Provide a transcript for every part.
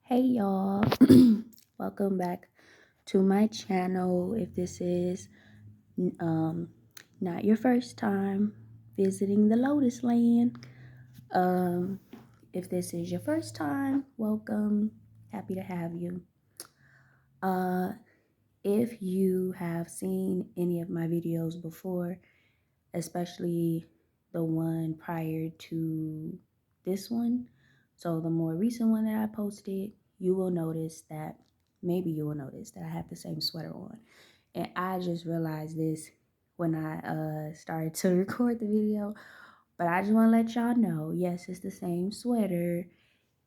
Hey y'all, welcome back to my channel. If this is um not your first time visiting the Lotus land, if this is your first time, welcome. Happy to have you. Uh if you have seen any of my videos before, especially the one prior to this one, so the more recent one that I posted, you will notice that I have the same sweater on. And I just realized this when I started to record the video, but I just want to let y'all know, yes, it's the same sweater.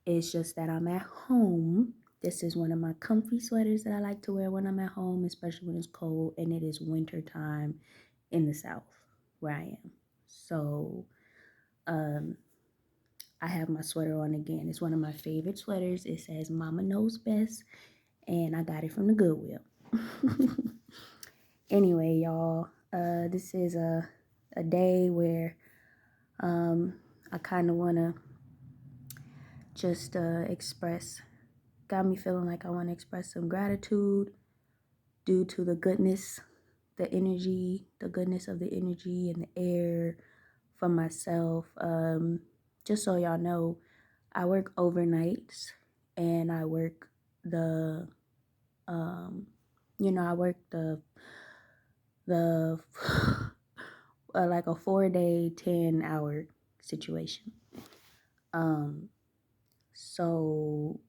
It's just that I'm at home. This is one of my comfy sweaters that I like to wear when I'm at home, especially when it's cold and it is winter time in the South where I am. So um, I have my sweater on again. It's one of my favorite sweaters. It says Mama Knows Best, and I got it from the Goodwill. Anyway, y'all, this is a day where I kind of want to just got me feeling like I want to express some gratitude due to the goodness, the goodness of the energy and the air for myself. Just so y'all know, I work overnights and I work the, I work the like a 4-day, 10-hour situation. So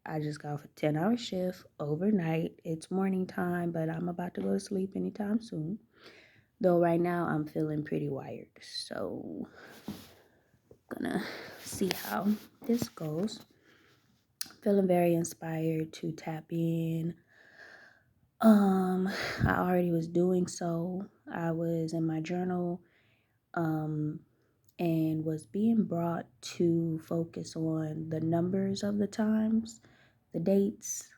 I just got off a 10-hour shift overnight. It's morning time, but I'm about to go to sleep anytime soon. Though right now I'm feeling pretty wired. So gonna see how this goes. Feeling very inspired to tap in. I already was doing so. I was in my journal, and was being brought to focus on the numbers of the times, the dates,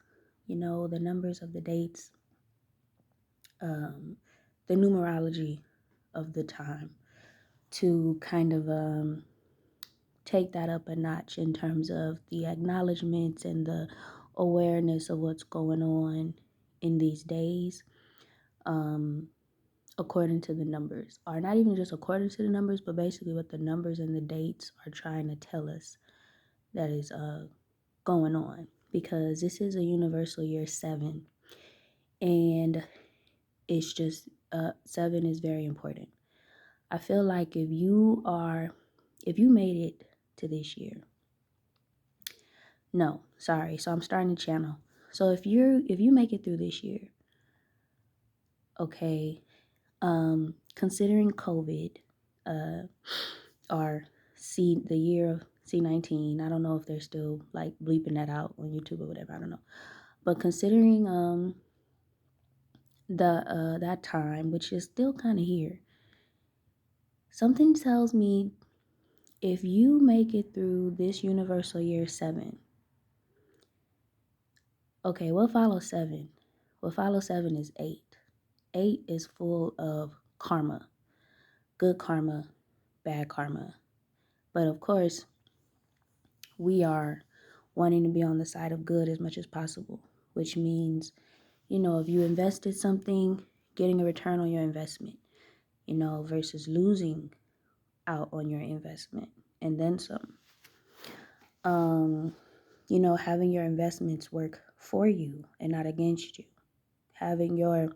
the numbers of the dates, the numerology of the time, to kind of take that up a notch in terms of the acknowledgments and the awareness of what's going on in these days, according to the numbers, or not even just according to the numbers, but basically what the numbers and the dates are trying to tell us that is going on, because this is a universal year 7, and it's just 7 is very important. I feel like if you made it to this year, so I'm starting a channel. So if you make it through this year, okay, considering COVID, or the year of C19, I don't know if they're still like bleeping that out on YouTube or whatever, I don't know. But considering that time, which is still kind of here, something tells me if you make it through this universal year 7, okay, what follows 7? What follows 7 is 8. 8 is full of karma, good karma, bad karma. But of course, we are wanting to be on the side of good as much as possible, which means, if you invested something, getting a return on your investment, versus losing out on your investment and then some. Having your investments work for you and not against you. Having your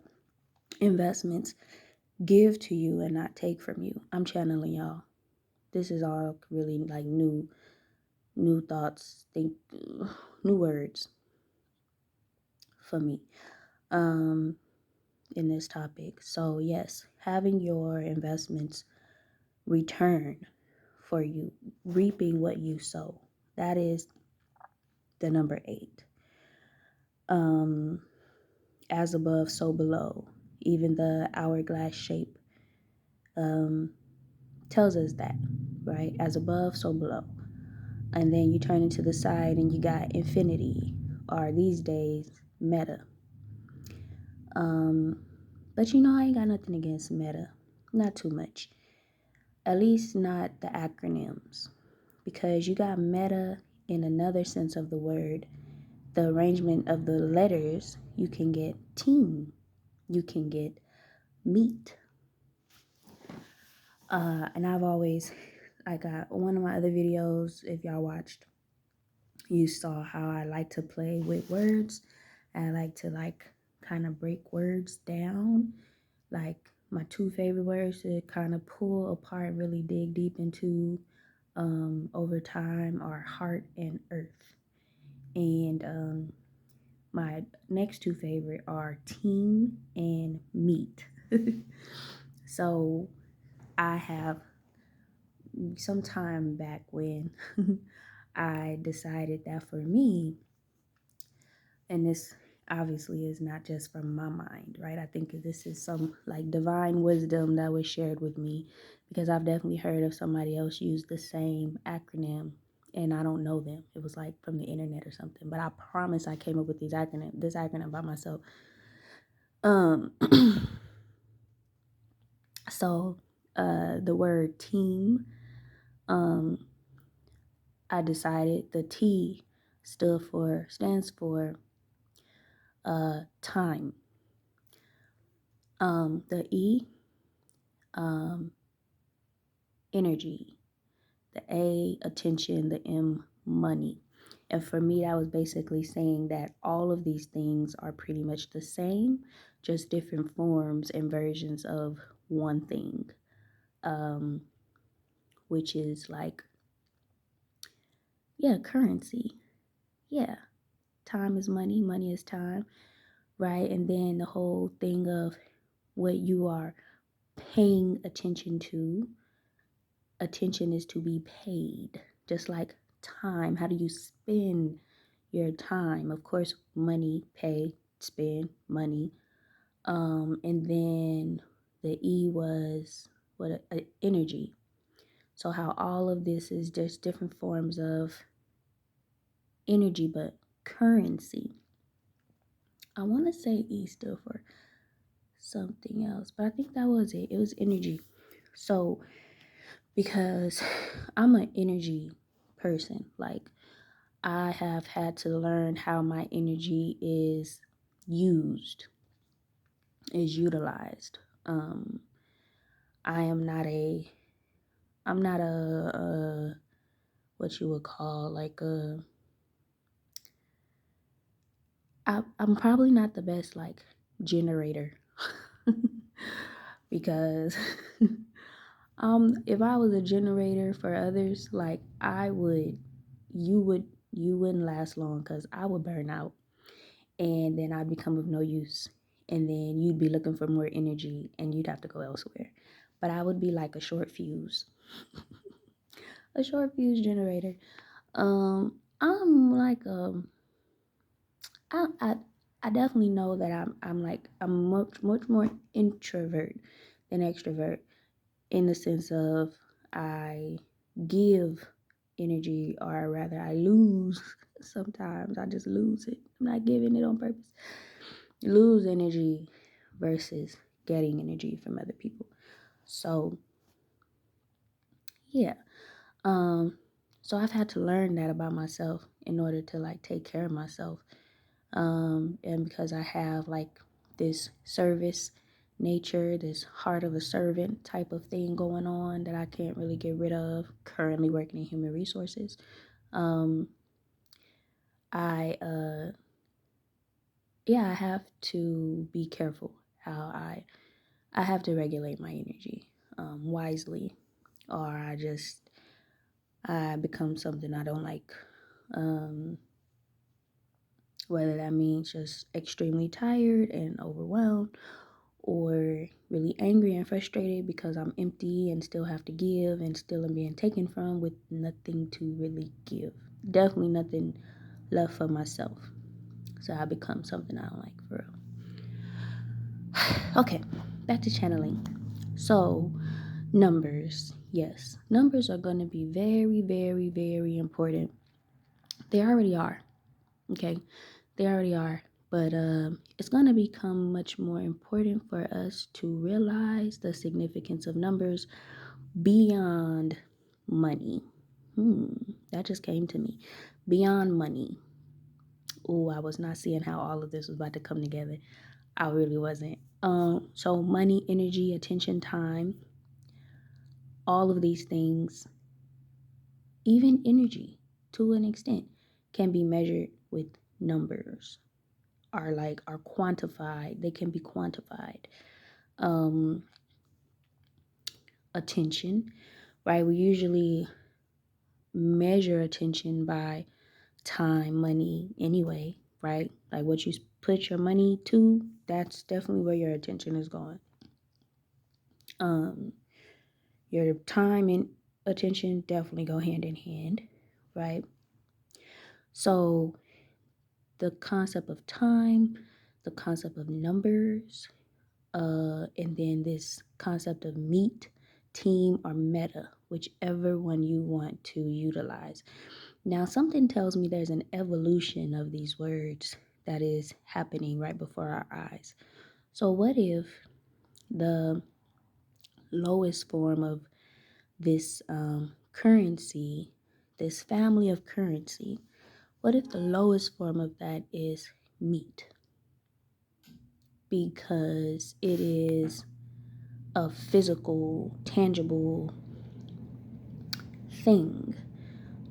investments give to you and not take from you. I'm channeling y'all. This is all really like new thoughts, new words for me in this topic. So yes, having your investments return for you, reaping what you sow. That is the number 8. As above, so below. Even the hourglass shape tells us that, right? As above, so below. And then you turn into the side and you got infinity, or these days, meta. But I ain't got nothing against meta. Not too much. At least not the acronyms. Because you got meta in another sense of the word, the arrangement of the letters, you can get team, you can get meet. And I've always, I got one of my other videos, if y'all watched, you saw how I like to play with words. I like to kind of break words down. Like my two favorite words to kind of pull apart and really dig deep into over time are heart and earth. And my next two favorite are team and meat. So I have some time back when I decided that for me, and this obviously is not just from my mind, right? I think this is some like divine wisdom that was shared with me, because I've definitely heard of somebody else use the same acronym and I don't know them. It was like from the internet or something, but I promise I came up with this acronym by myself. Um so the word team, um I decided the T stands for time. The E, energy. The A, attention. The M, money. And for me, that was basically saying that all of these things are pretty much the same, just different forms and versions of one thing, which is like, yeah, currency. Yeah, time is money, money is time, right? And then the whole thing of what you are paying attention to. Attention is to be paid, just like time. How do you spend your time? Of course, money, pay, spend, money. And then the E was what, energy. So how all of this is just different forms of energy, but currency. I want to say E stood for something else, but I think that was it. It was energy. So because I'm an energy person, like I have had to learn how my energy is used, is utilized. Um, I am not a, I'm not a what you would call like I'm probably not the best like generator because if I was a generator for others, like you wouldn't last long because I would burn out and then I'd become of no use. And then you'd be looking for more energy and you'd have to go elsewhere. But I would be like a short fuse, a short fuse generator. I'm like I, I I definitely know that I'm much more introvert than extrovert, in the sense of I give energy, or rather I lose. Sometimes I just lose it. I'm not giving it on purpose. Lose energy versus getting energy from other people. So yeah. Um so I've had to learn that about myself in order to like take care of myself. And because I have like this service nature, this heart of a servant type of thing going on that I can't really get rid of, currently working in human resources. Um I yeah, I have to be careful how I have to regulate my energy wisely, or I become something I don't like. Um, whether that means just extremely tired and overwhelmed, or really angry and frustrated because I'm empty and still have to give and still am being taken from with nothing to really give. Definitely nothing left for myself. So I become something I don't like, for real. Okay, back to channeling. So, numbers. Yes, numbers are going to be very, very, very important. They already are. Okay, they already are. But it's going to become much more important for us to realize the significance of numbers beyond money. That just came to me. Beyond money. ooh, I was not seeing how all of this was about to come together. I really wasn't. So money, energy, attention, time, all of these things, even energy to an extent, can be measured with numbers, are quantified. They can be quantified. Um, Attention, right? We usually measure attention by time, money anyway, right? Like what you put your money to, that's definitely where your attention is going. Um, your time and attention definitely go hand in hand, right? So the concept of time, the concept of numbers, and then this concept of meet, team, or meta, whichever one you want to utilize. Now, something tells me there's an evolution of these words that is happening right before our eyes. So, what if the lowest form of this currency, this family of currency, what if the lowest form of that is meat? Because it is a physical, tangible thing.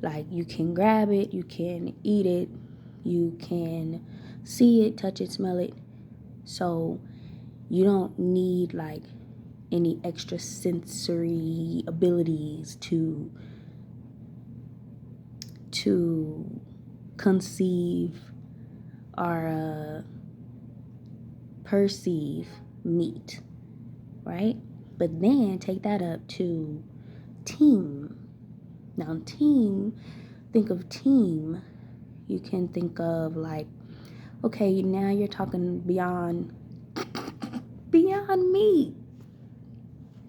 Like you can grab it, you can eat it, you can see it, touch it, smell it. So you don't need like any extra sensory abilities to conceive or perceive meat, right? But then take that up to team. Now, team, think of team. You can think of like, okay, now you're talking beyond meat.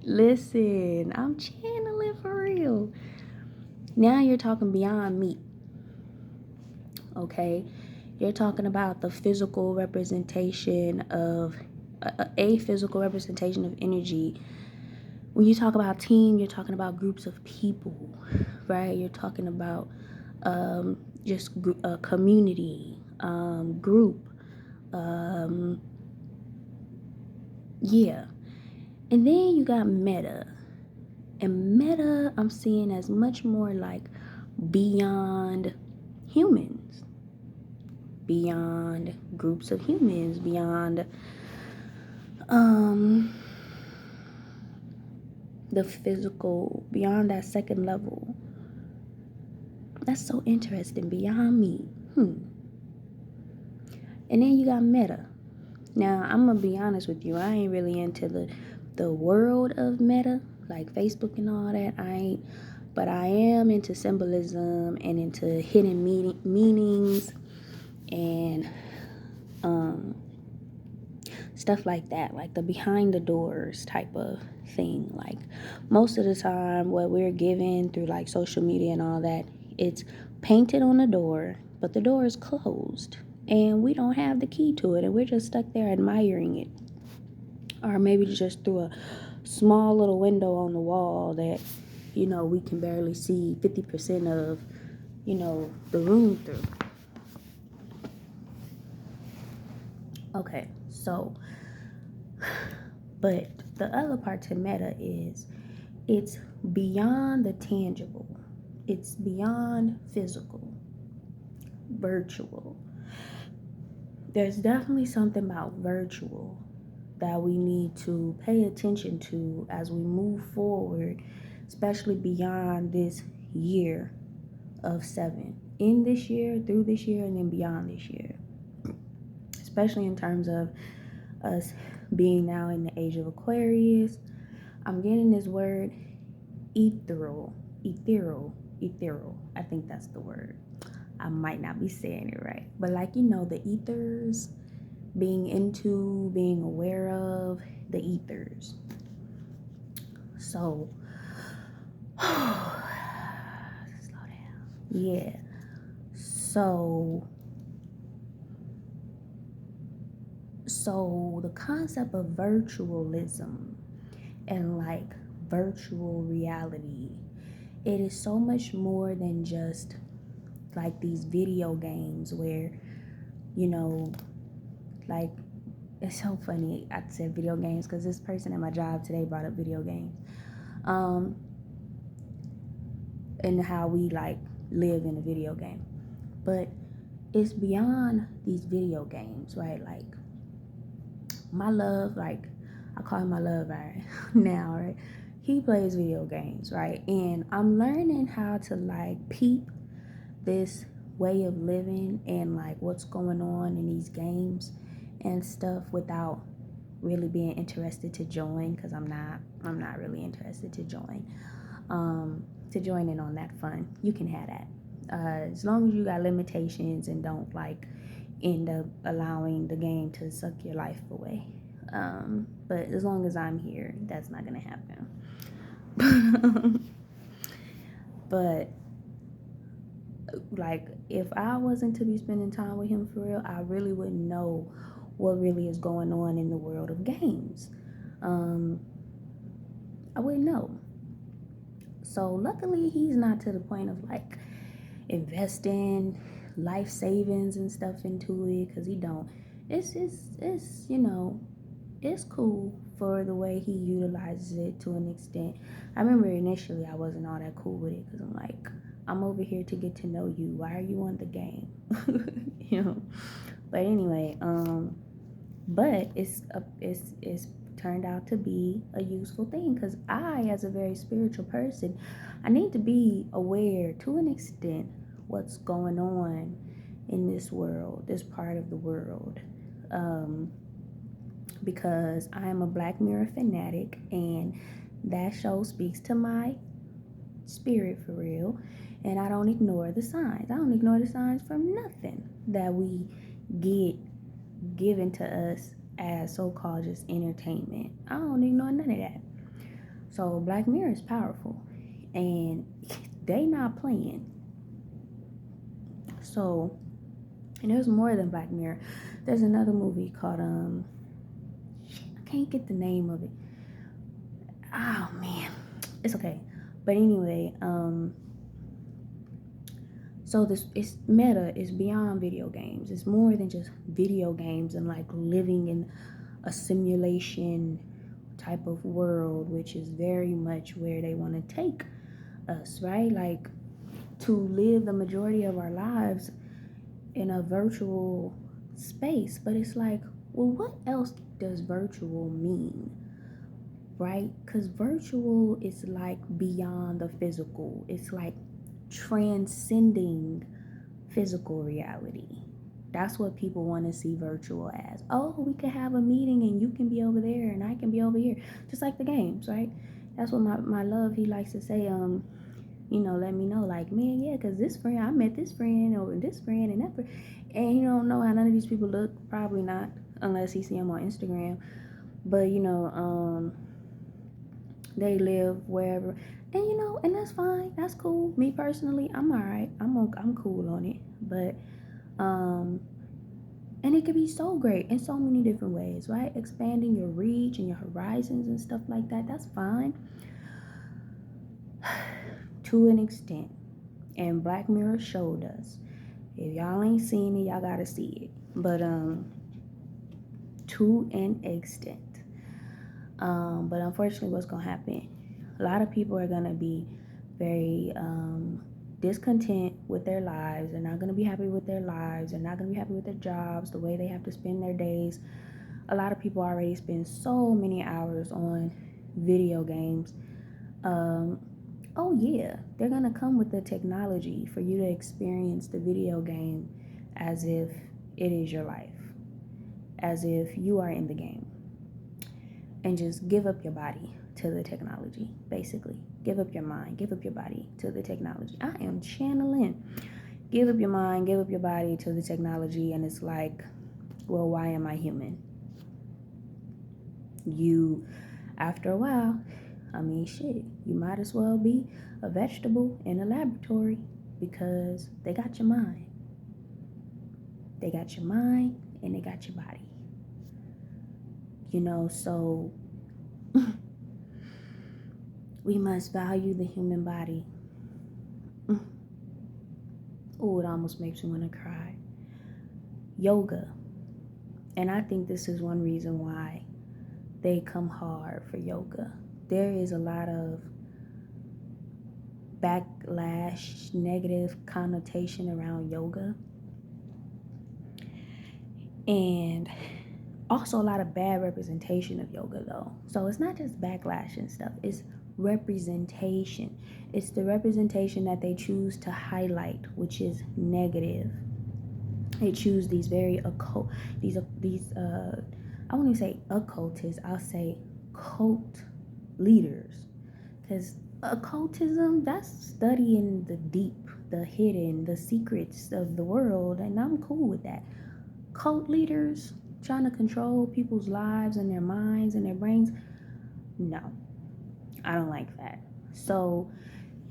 Listen, I'm channeling for real. Now you're talking beyond meat. Okay, you're talking about the physical representation of a physical representation of energy. When you talk about team, you're talking about groups of people, right? You're talking about just a community, group, yeah. And then you got meta. And meta, I'm seeing as much more like beyond humans, beyond groups of humans, beyond um, the physical, beyond that second level. That's so interesting. Beyond me. And then you got meta. Now, I'm going to be honest with you. I ain't really into the world of meta, like Facebook and all that. I ain't. But I am into symbolism and into hidden meanings and stuff like that, like the behind the doors type of thing. Like most of the time, what we're given through like social media and all that, it's painted on the door, but the door is closed and we don't have the key to it and we're just stuck there admiring it. Or maybe just through a small little window on the wall that, we can barely see 50% of, the room through. Okay, so, but the other part to meta is it's beyond the tangible, it's beyond physical, virtual. There's definitely something about virtual that we need to pay attention to as we move forward, especially beyond this year of 7. In this year, through this year, and then beyond this year. Especially in terms of us being now in the age of Aquarius. I'm getting this word ethereal. I think that's the word. I might not be saying it right. But like, the ethers, being into, being aware of the ethers. So, slow down. Yeah. So the concept of virtualism and like virtual reality, it is so much more than just like these video games where you know, like, it's so funny I said video games because this person at my job today brought up video games. And how we like live in a video game. But it's beyond these video games, right? Like my love, like I call him my love right now, right? He plays video games, right? And I'm learning how to like peep this way of living and like what's going on in these games and stuff without really being interested to join, because I'm not really interested to join in on that fun. You can have that as long as you got limitations and don't like end up allowing the game to suck your life away. But as long as I'm here, that's not gonna happen. But like if I wasn't to be spending time with him for real, I really wouldn't know what really is going on in the world of games. I wouldn't know. So luckily he's not to the point of like investing life savings and stuff into it, because he don't. It's it's cool for the way he utilizes it to an extent. I remember initially I wasn't all that cool with it because I'm like, I'm over here to get to know you. Why are you on the game? you know. But anyway, but it's turned out to be a useful thing, because I, as a very spiritual person, I need to be aware to an extent what's going on in this world, this part of the world. Because I am a Black Mirror fanatic, and that show speaks to my spirit for real. And I don't ignore the signs. I don't ignore the signs from nothing that we get given to us as so-called just entertainment. I don't ignore none of that. So Black Mirror is powerful, and they not playing. So, and there's more than Black Mirror. There's another movie called I can't get the name of it. Oh man, it's okay. But anyway, so this it's meta, it's beyond video games. It's more than just video games and like living in a simulation type of world, which is very much where they want to take us, right? Like to live the majority of our lives in a virtual space. But it's like, well, what else does virtual mean? Right? Because virtual is like beyond the physical. It's like transcending physical reality. That's what people want to see virtual as. Oh, we could have a meeting and you can be over there and I can be over here. Just like the games, right? That's what my love, he likes to say, let me know, like, man, yeah, because this friend, I met this friend or this friend and that friend. And you don't know how none of these people look. Probably not, unless he see them on Instagram. But, they live wherever, and that's fine, that's cool. Me personally, I'm all right, I'm cool on it. But and it could be so great in so many different ways, right? Expanding your reach and your horizons and stuff like that, that's fine to an extent. And Black Mirror showed us. If y'all ain't seen it, y'all gotta see it. But to an extent. But unfortunately, what's gonna happen? A lot of people are gonna be very discontent with their lives. They're not gonna be happy with their lives. They're not gonna be happy with their jobs, the way they have to spend their days. A lot of people already spend so many hours on video games. Oh yeah, they're gonna come with the technology for you to experience the video game as if it is your life, as if you are in the game. And just give up your body to the technology, basically. Give up your mind, give up your body to the technology. I am channeling. Give up your mind, give up your body to the technology, and it's like, well, why am I human? You, after a while, shit, you might as well be a vegetable in a laboratory, because they got your mind. They got your mind and they got your body. So we must value the human body. Oh, it almost makes me want to cry. yoga. And I think this is one reason why they come hard for yoga. There is a lot of backlash, negative connotation around yoga, and also a lot of bad representation of yoga, though. So it's not just backlash and stuff, it's representation. It's the representation that they choose to highlight, which is negative. They choose these very occult, these I won't even say occultists, I'll say cult leaders, because occultism, that's studying the deep, the hidden, the secrets of the world, and I'm cool with that. Cult leaders trying to control people's lives and their minds and their brains, no, I don't like that. So,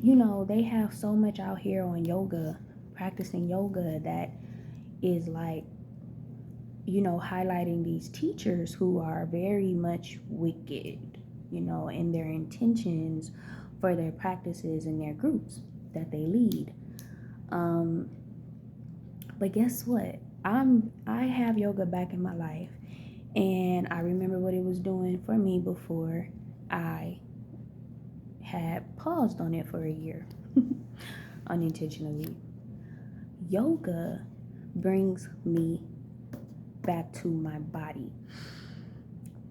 they have so much out here on yoga, practicing yoga, that is like, highlighting these teachers who are very much wicked, in their intentions for their practices and their groups that they lead. But guess what? I have yoga back in my life, and I remember what it was doing for me before I had paused on it for a year unintentionally. Yoga brings me back to my body.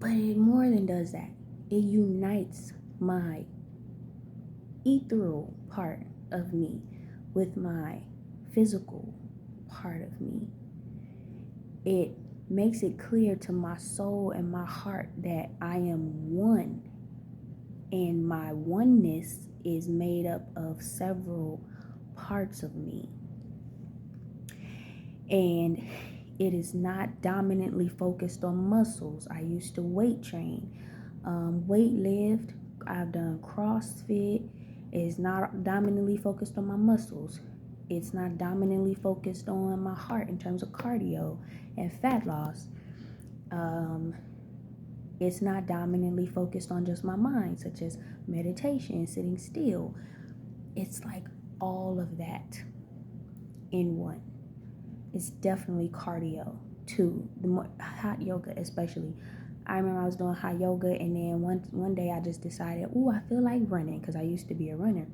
But it more than does that. It unites my ethereal part of me with my physical part of me. It makes it clear to my soul and my heart that I am one. And my oneness is made up of several parts of me. And it is not dominantly focused on muscles. I used to weight train, weight lift. I've done CrossFit. It's not dominantly focused on my muscles. It's not dominantly focused on my heart in terms of cardio and fat loss. It's not dominantly focused on just my mind, such as meditation, sitting still. It's like all of that in one. It's definitely cardio too. The more hot yoga, especially. I remember I was doing hot yoga, and then one day I just decided, I feel like running, because I used to be a runner.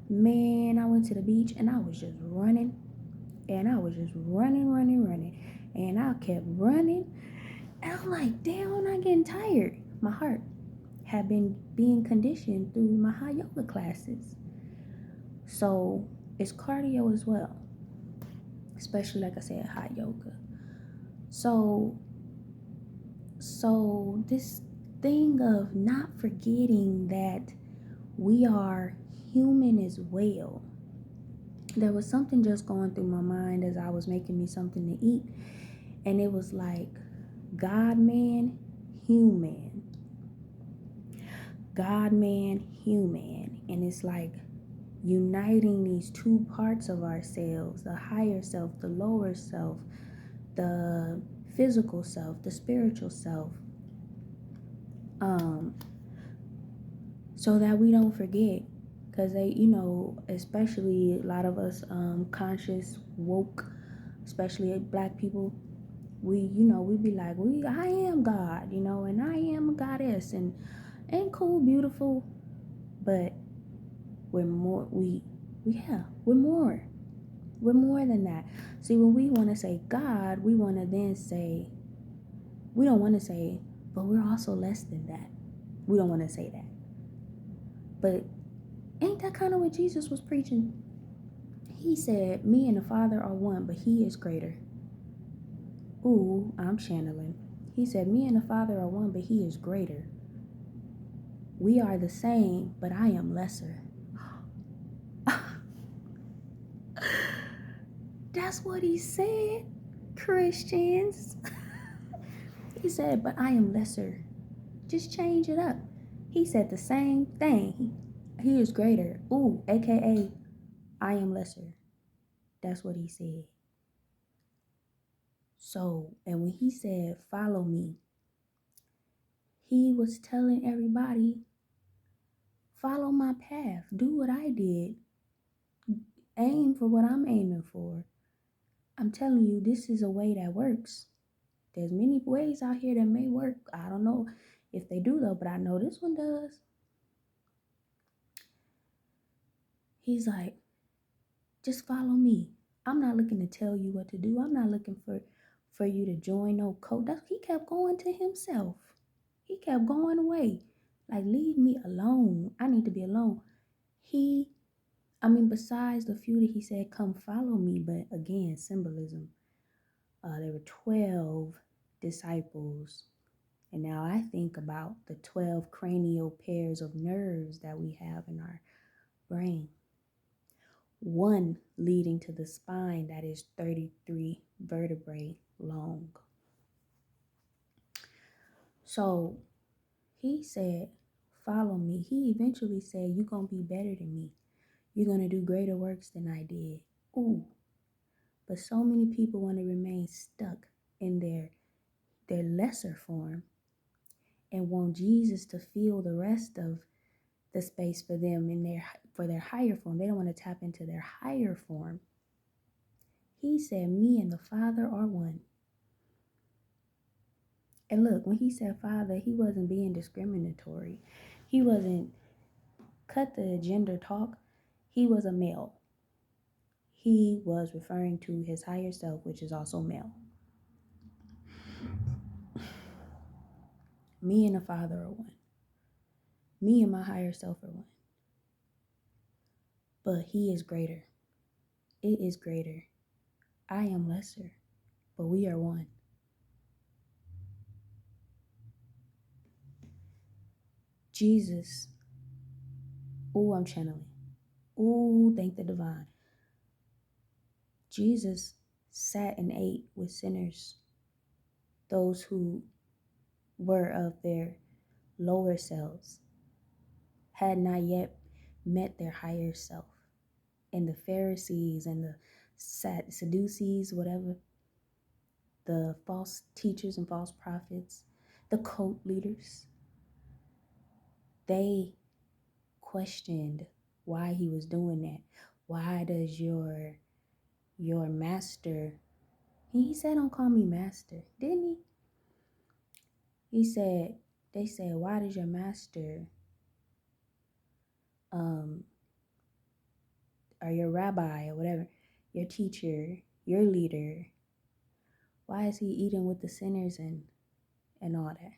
Man, I went to the beach and I was just running, and I was just running, and I kept running, and I'm like, damn, I'm not getting tired. My heart had been being conditioned through my hot yoga classes, so it's cardio as well. Especially, like I said, hot yoga. So this thing of not forgetting that we are human as well. There was something just going through my mind as I was making me something to eat, and it was like God-man, human. God-man, human. And it's like uniting these two parts of ourselves, the higher self, the lower self, the physical self, the spiritual self, so that we don't forget. Because they, especially a lot of us conscious, woke, especially Black people, we be like, I am God, and I am a goddess, and cool, beautiful, but we're more, we're more. We're more than that. See, when we want to say God, we want to then say, we don't want to say, but we're also less than that. We don't want to say that. But ain't that kind of what Jesus was preaching? He said, me and the Father are one, but he is greater. Ooh, I'm channeling. He said, me and the Father are one, but he is greater. We are the same, but I am lesser. That's what he said, Christians. He said, but I am lesser. Just change it up. He said the same thing. He is greater. Ooh, aka, I am lesser. That's what he said. So, and when he said, follow me, he was telling everybody, follow my path. Do what I did. Aim for what I'm aiming for. I'm telling you, this is a way that works. There's many ways out here that may work. I don't know if they do though, but I know this one does. He's like, just follow me. I'm not looking to tell you what to do. I'm not looking for you to join no cult. He kept going to himself. He kept going away. Like, leave me alone. I need to be alone. Besides the few that he said, come follow me, but again, symbolism. There were 12 disciples. And now I think about the 12 cranial pairs of nerves that we have in our brain. One leading to the spine that is 33 vertebrae long. So he said, follow me. He eventually said, you're going to be better than me. You're going to do greater works than I did. Ooh. But so many people want to remain stuck in their lesser form and want Jesus to fill the rest of the space for them for their higher form. They don't want to tap into their higher form. He said, me and the Father are one. And look, when he said Father, he wasn't being discriminatory. He wasn't cut the gender talk. He was a male. He was referring to his higher self, which is also male. Me and the Father are one. Me and my higher self are one. But he is greater. It is greater. I am lesser, but we are one. Jesus. Ooh, I'm channeling. Ooh, thank the divine. Jesus sat and ate with sinners, those who were of their lower selves, had not yet met their higher self. And the Pharisees and the Sadducees, whatever, the false teachers and false prophets, the cult leaders, they questioned why he was doing that. Why does your master, he said, don't call me master, didn't he? He said, they said, why does your master, or your rabbi or whatever, your teacher, your leader, why is he eating with the sinners and all that?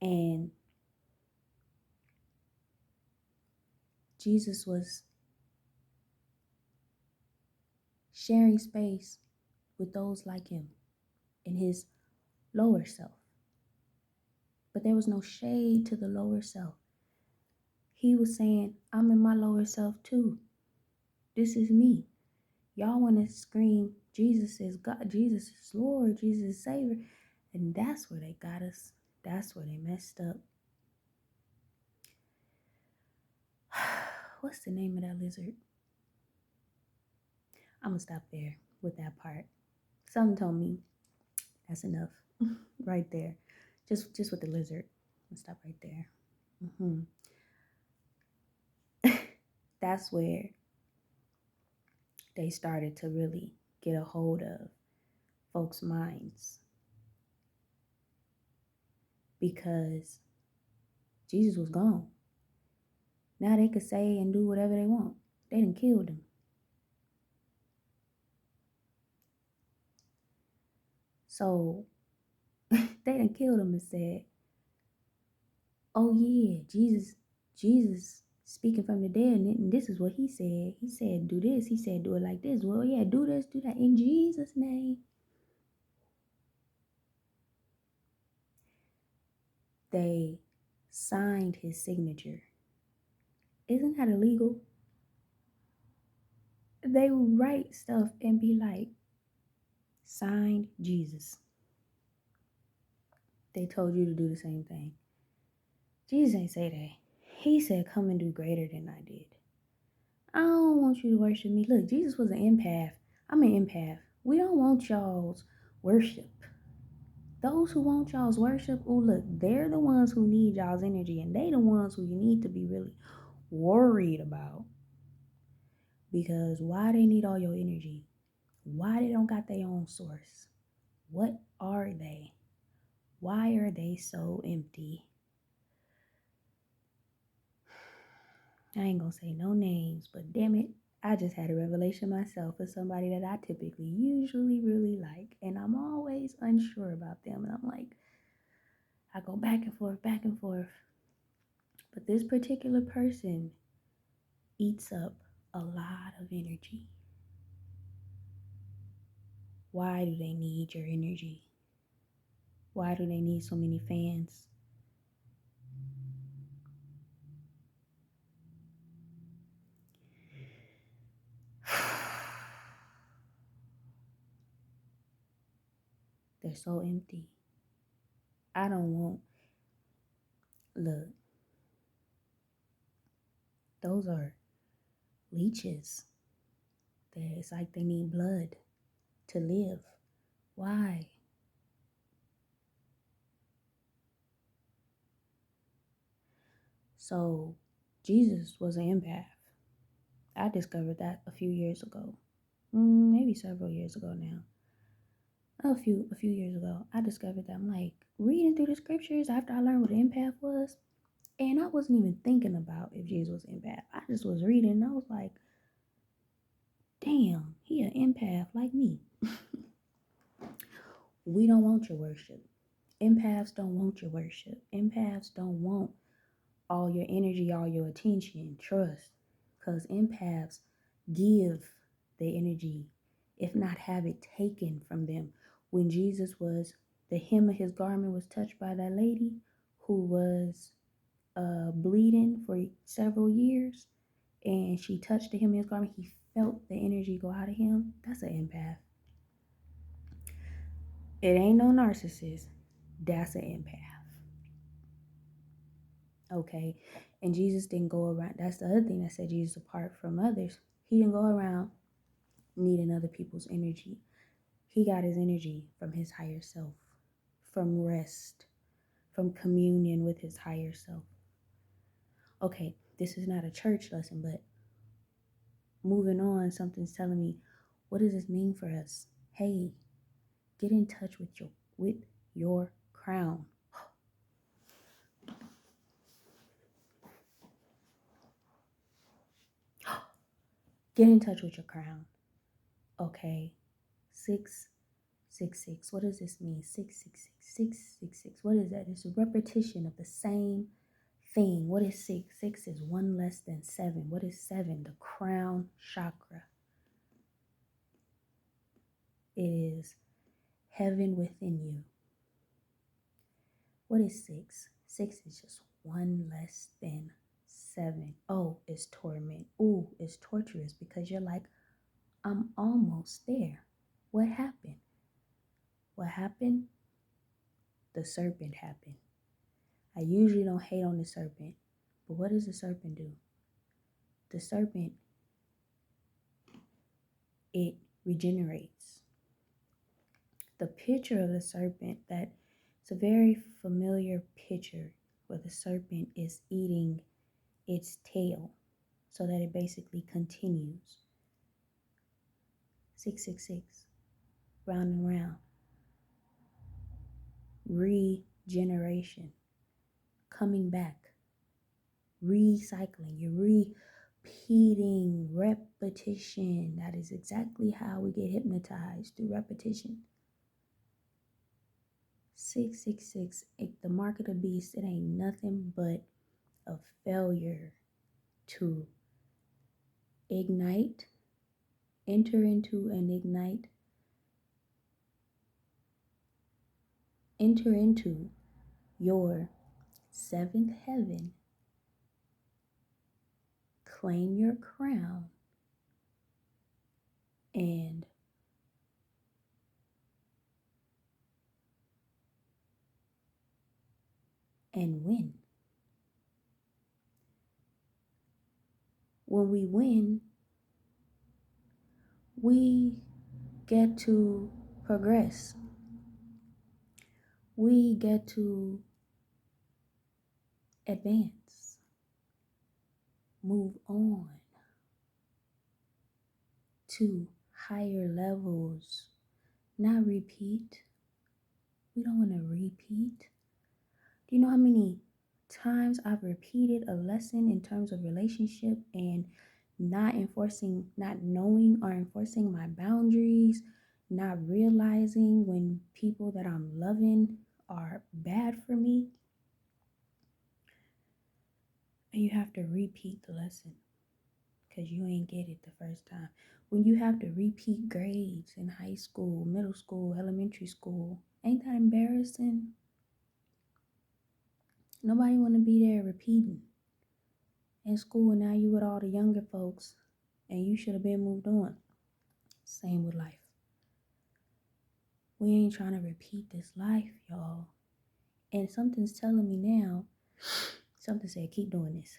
And Jesus was sharing space with those like him in his lower self. But there was no shade to the lower self. He was saying, I'm in my lower self too. This is me. Y'all want to scream, Jesus is God, Jesus is Lord, Jesus is Savior. And that's where they got us. That's where they messed up. What's the name of that lizard? I'm going to stop there with that part. Something told me that's enough right there. Just with the lizard. I'm stop right there. That's where they started to really get a hold of folks' minds. Because Jesus was gone. Now they could say and do whatever they want. They done killed him. So they done killed him and said, oh yeah, Jesus speaking from the dead, and this is what he said. He said, do this. He said, do it like this. Well, yeah, do this, do that in Jesus' name. They signed his signature. Isn't that illegal? They would write stuff and be like, signed Jesus. They told you to do the same thing. Jesus ain't say that. He said, come and do greater than I did. I don't want you to worship me. Look, Jesus was an empath. I'm an empath. We don't want y'all's worship. Those who want y'all's worship, oh look, they're the ones who need y'all's energy, and they the ones who you need to be really worried about. Because why they need all your energy? Why they don't got their own source? What are they? Why are they so empty? I ain't gonna say no names, but damn it, I just had a revelation myself of somebody that I typically usually really like, and I'm always unsure about them. And I'm like, I go back and forth, back and forth. But this particular person eats up a lot of energy. Why do they need your energy? Why do they need so many fans? They're so empty. I don't want, look, those are leeches. It's like they need blood to live. Why? So, Jesus was an empath. I discovered that a few years ago. Maybe several years ago now. A few years ago, I discovered that. I'm like reading through the scriptures after I learned what an empath was, and I wasn't even thinking about if Jesus was an empath. I just was reading, and I was like, damn, he an empath like me. We don't want your worship. Empaths don't want your worship. Empaths don't want all your energy, all your attention, trust. Because empaths give their energy, if not have it taken from them. When Jesus was, the hem of his garment was touched by that lady who was bleeding for several years, and she touched the hem of his garment, he felt the energy go out of him. That's an empath. It ain't no narcissist. That's an empath. Okay. And Jesus didn't go around. That's the other thing that set Jesus apart from others. He didn't go around needing other people's energy. He got his energy from his higher self, from rest, from communion with his higher self. Okay, this is not a church lesson, but moving on, something's telling me, what does this mean for us? Hey, get in touch with your crown. Get in touch with your crown. Okay. 666. What does this mean? 666. 666. What is that? It's a repetition of the same thing. What is 6? 6 is 1 less than 7. What is 7? The crown chakra. It is heaven within you. What is 6? 6 is just 1 less than 7. Oh, it's torment. Ooh, it's torturous because you're like, I'm almost there. What happened? What happened? The serpent happened. I usually don't hate on the serpent, but what does the serpent do? The serpent, it regenerates. The picture of the serpent, that it's a very familiar picture where the serpent is eating its tail so that it basically continues. 666, round and round. Regeneration, coming back, recycling. You're repeating, repetition. That is exactly how we get hypnotized, through repetition. 666, the mark of the beast. It ain't nothing but a failure to ignite, enter into and ignite, enter into your seventh heaven, claim your crown, and win. When we win, we get to progress. We get to advance, move on to higher levels, not repeat. We don't want to repeat. Do you know how many times I've repeated a lesson in terms of relationship and not knowing or enforcing my boundaries, not realizing when people that I'm loving are bad for me? And you have to repeat the lesson because you ain't get it the first time. When you have to repeat grades in high school, middle school, elementary school, ain't that embarrassing? Nobody want to be there repeating in school, and now you with all the younger folks and you should have been moved on. Same with life. We ain't trying to repeat this life, y'all. And something's telling me now, something said keep doing this.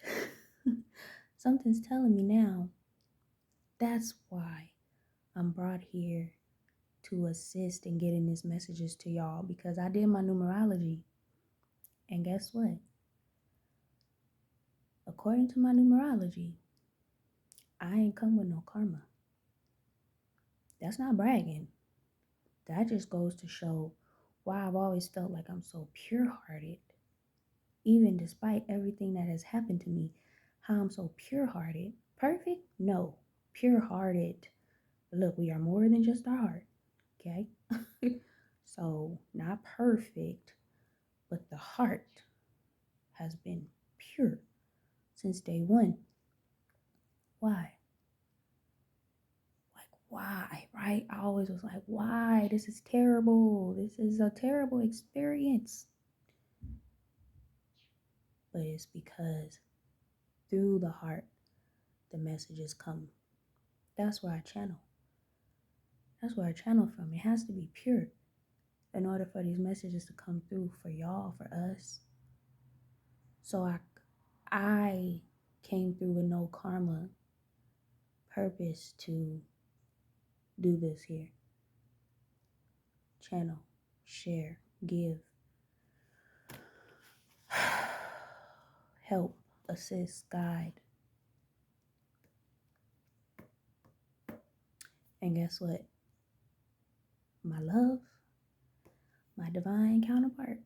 Something's telling me now, that's why I'm brought here to assist in getting these messages to y'all, because I did my numerology. And guess what? According to my numerology, I ain't come with no karma. That's not bragging. That just goes to show why I've always felt like I'm so pure-hearted, even despite everything that has happened to me, how I'm so pure-hearted. Perfect? No. Pure-hearted. Look, we are more than just our heart, okay? So, not perfect, but the heart has been pure since day one. Why? Like, why, right? I always was like, why? This is terrible. This is a terrible experience. But it's because through the heart, the messages come. That's where I channel. That's where I channel from. It has to be pure in order for these messages to come through for y'all, for us. So I came through with no karma purpose to do this here. Channel, share, give, help, assist, guide. And guess what? My love, my divine counterpart,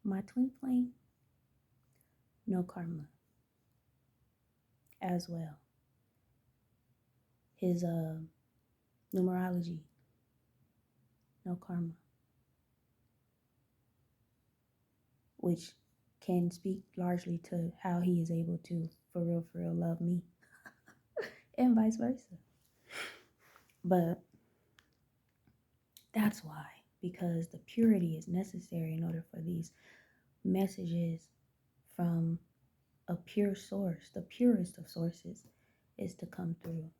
my twin flame, no karma as well. His numerology, no karma, which can speak largely to how he is able to, for real, love me, and vice versa. But that's why, because the purity is necessary in order for these messages from a pure source, the purest of sources, is to come through.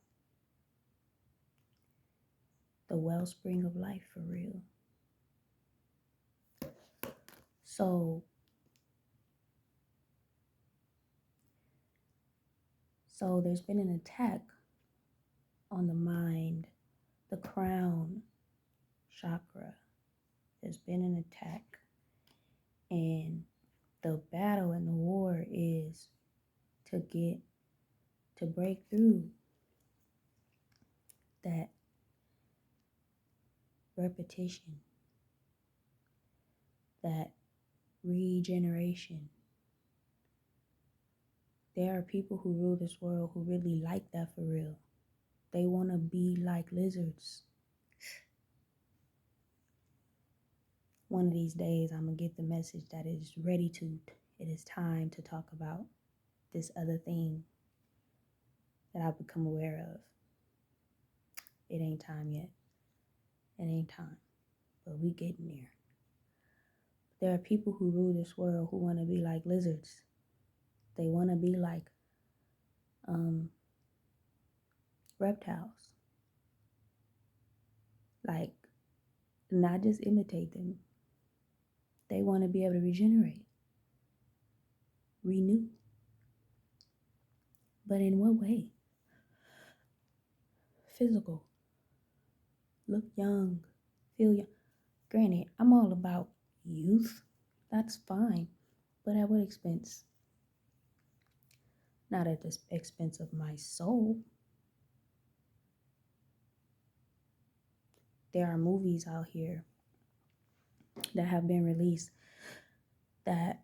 The wellspring of life, for real. So there's been an attack on the mind, the crown chakra. There's been an attack. And the battle and the war is to break through that repetition, that regeneration. There are people who rule this world who really like that for real. They want to be like lizards. One of these days, I'm going to get the message that it is time to talk about this other thing that I've become aware of. It ain't time yet. It ain't time. But we getting there. There are people who rule this world who want to be like lizards. They want to be like reptiles. Like, not just imitate them. They want to be able to regenerate, renew. But in what way? Physical. Look young. Feel young. Granted, I'm all about youth. That's fine. But at what expense? Not at the expense of my soul. there are movies out here that have been released that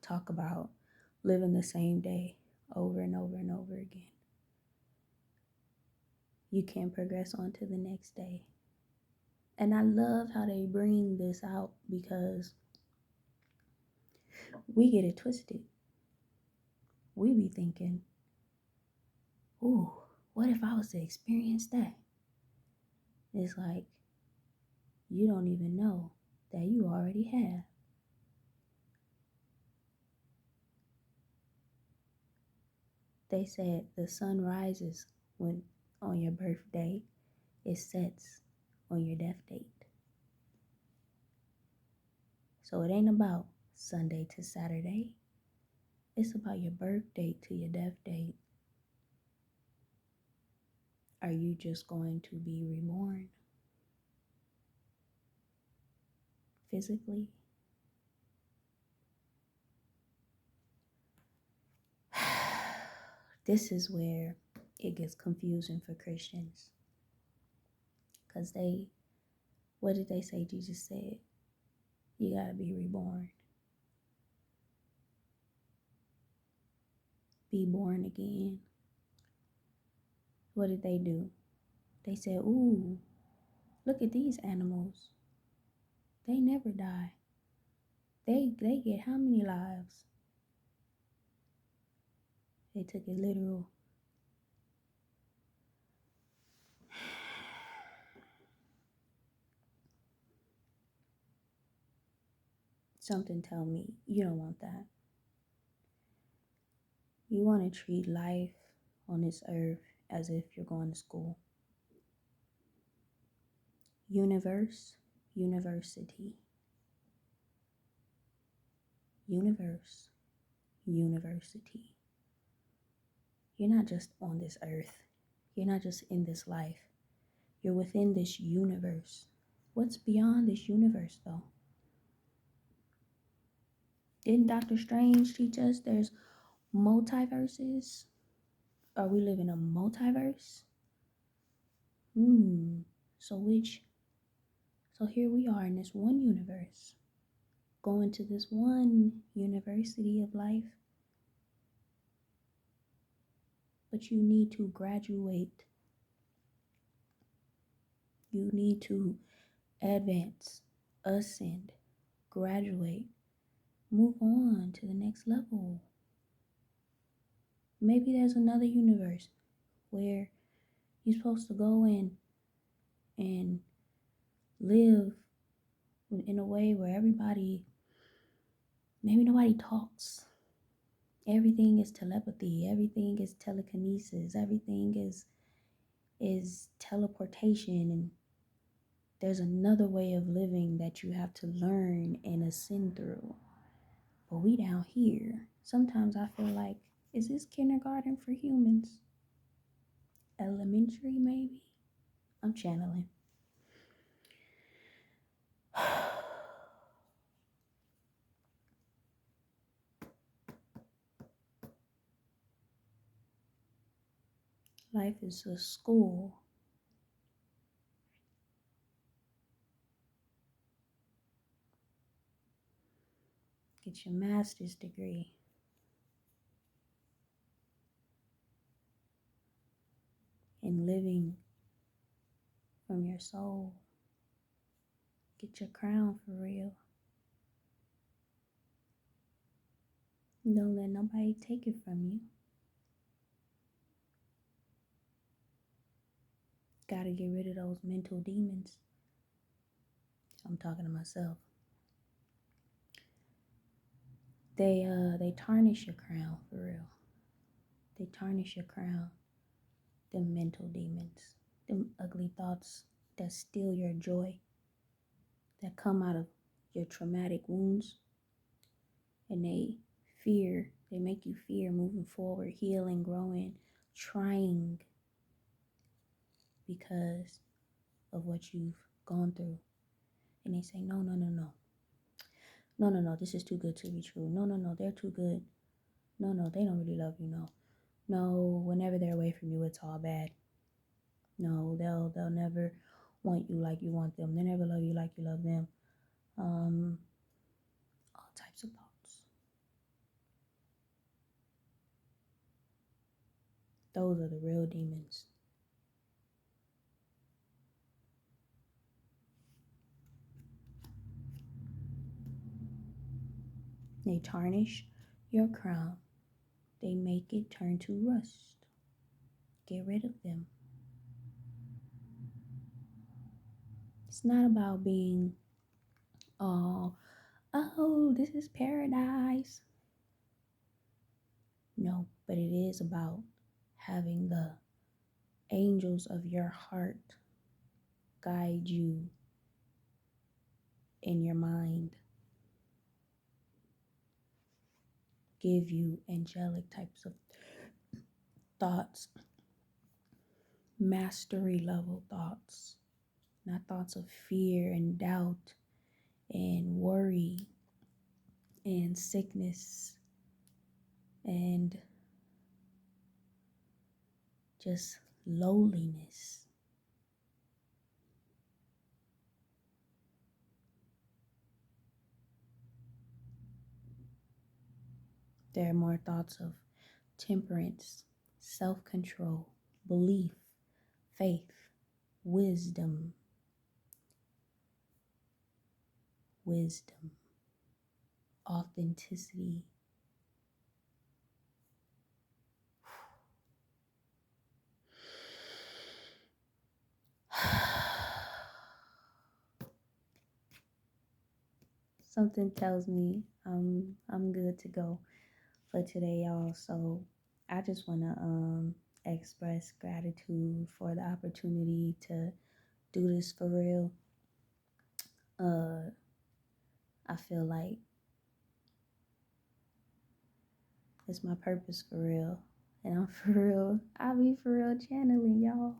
talk about living the same day over and over and over again. You can't progress on to the next day. And I love how they bring this out because we get it twisted. We be thinking, ooh, what if I was to experience that? It's like, you don't even know that you already have. They said the sun rises when on your birthday, it sets on your death date. So it ain't about Sunday to Saturday. It's about your birth date to your death date. Are you just going to be reborn physically? This is where it gets confusing for Christians. Because what did they say Jesus said? You got to be reborn. Be born again. What did they do? They said, ooh, look at these animals. They never die. They get how many lives? They took it literal. Something tell me you don't want that. You want to treat life on this earth as if you're going to school. Universe, university. Universe, university. You're not just on this earth. You're not just in this life. You're within this universe. What's beyond this universe, though? Didn't Dr. Strange teach us there's multiverses? Are we living a multiverse? So here we are in this one universe, going to this one university of life. But you need to graduate. You need to advance, ascend, graduate, move on to the next level. Maybe there's another universe where you're supposed to go in and live in a way where maybe nobody talks. Everything is telepathy, everything is telekinesis, everything is teleportation, and there's another way of living that you have to learn and ascend through. But we down here, sometimes I feel like, is this kindergarten for humans? Elementary, maybe? I'm channeling. Life is a school. Get your master's degree. In living from your soul. Get your crown for real. Don't let nobody take it from you. Gotta get rid of those mental demons. I'm talking to myself. They tarnish your crown for real. They tarnish your crown. Them mental demons. Them ugly thoughts that steal your joy. That come out of your traumatic wounds. And they make you fear moving forward, healing, growing, trying because of what you've gone through. And they say, no, this is too good to be true. No, they're too good. No, they don't really love you. No, whenever they're away from you, it's all bad. No, they'll never want you like you want them. They never love you like you love them. All types of thoughts. Those are the real demons. They tarnish your crown. They make it turn to rust. Get rid of them. It's not about being, oh, this is paradise. No, but it is about having the angels of your heart guide you in your mind, give you angelic types of thoughts, mastery level thoughts, not thoughts of fear and doubt and worry and sickness and just lowliness. There are more thoughts of temperance, self-control, belief, faith, wisdom, authenticity. Something tells me I'm good to go for today, y'all. So I just want to express gratitude for the opportunity to do this for real. I feel like it's my purpose for real, and I'm for real. I be for real channeling, y'all.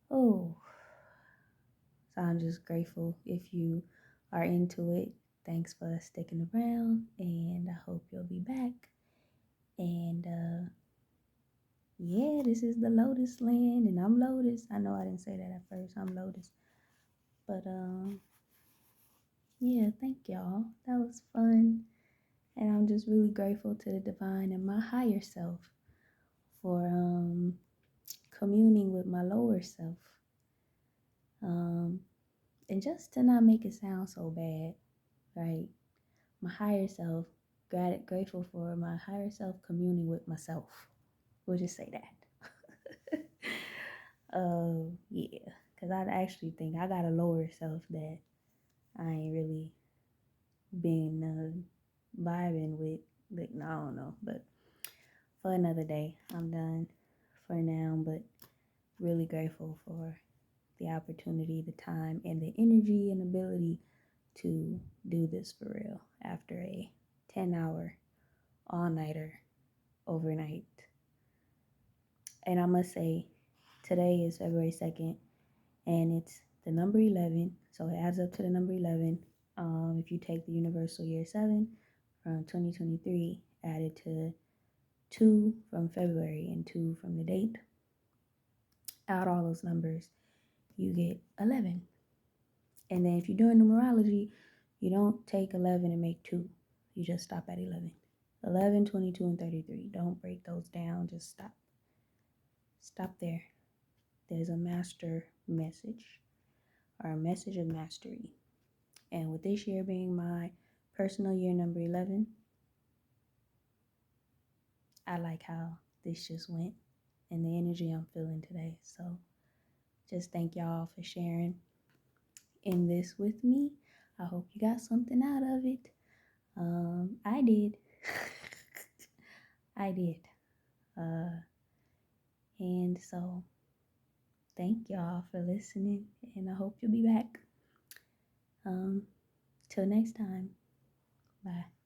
Oh, so I'm just grateful if you are into it. Thanks for sticking around, and I hope you'll be back. And yeah, this is the Lotus land, and I'm Lotus. I know I didn't say that at first. I'm Lotus, but yeah, thank y'all. That was fun, and I'm just really grateful to the divine and my higher self for communing with my lower self, and just to not make it sound so bad, right? My higher self, grateful for my higher self communing with myself. We'll just say that. Yeah, because I actually think I got a lower self that I ain't really been vibing with. Like, no, I don't know, but for another day, I'm done for now, but really grateful for the opportunity, the time, and the energy and ability to do this for real after a 10-hour all-nighter overnight. And I must say, today is February 2nd, and it's the number 11, so it adds up to the number 11. If you take the universal year 7 from 2023, added to 2 from February and 2 from the date, add all those numbers, you get 11. And then if you're doing numerology, you don't take 11 and make 2. You just stop at 11. 11, 22, and 33. Don't break those down. Just stop. Stop there. There's a master message, or a message of mastery. And with this year being my personal year number 11, I like how this just went and the energy I'm feeling today. So just thank y'all for sharing in this with me. I hope you got something out of it. I did. I did. And so thank y'all for listening, and I hope you'll be back. Till next time. Bye.